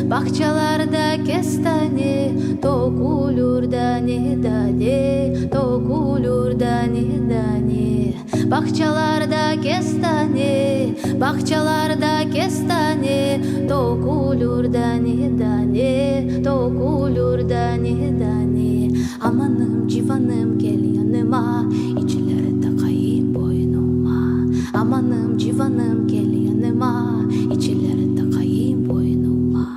Bahçelerde kestane dokulur dani dani, dokulur dani dani. Bahçelerde kestane, bahçelerde kestane dokulur dani dani, dokulur dani dani. Amanım civanım gel yanıma, içleri takayım boynuma. Amanım civanım gel yanıma, içleri takayım boynuma.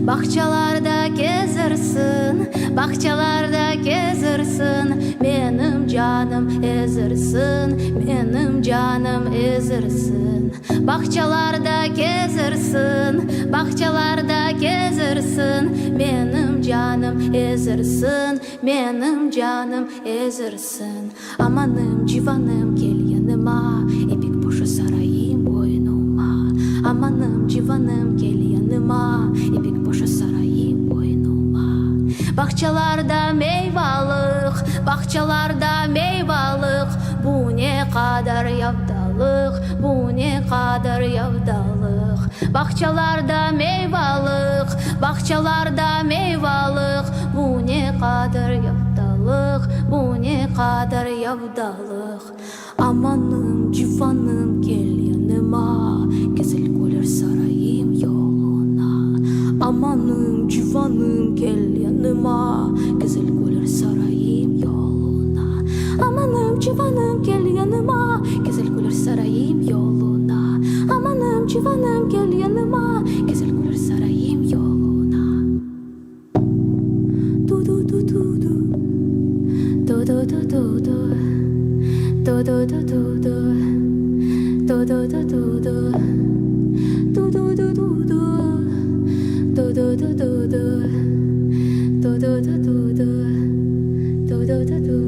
Bahçelerde gezersin, bahçelerde gezersin. Benim canım ezersin, benim canım ezersin. Bahçelerde gezersin, bahçelerde gezersin. Benim canım ezersin, benim canım ezersin. Amanım civanım gel yanıma, ipek boşu sarayım boynuma. Amanım civanım gel yanıma, ipek boşu sarayım boynuma. Bahçelerde meyvalık, bahçelerde meyvalık. Bu ne kadar yavdalık, bu ne kadar yavdalık. Bahçelerde meyvalık, bahçelerde meyvalık. Bu ne kadar yavdalık, bu ne kadar yavdalık. Amanım civanım gel yanıma, güzel güler sarayım yoluna. Amanım civanım gel yanıma, güzel güler sarayım yoluna. Amanım civanım gel yanıma, güzel güler sarayım yoluna. Amanım civanım gel yanıma, güzel güler sarayım yoluna. Du du du du du, du du du du du, du du du du du, du du du du du, du du du du du, du du du du du, du du du du du, du du du du.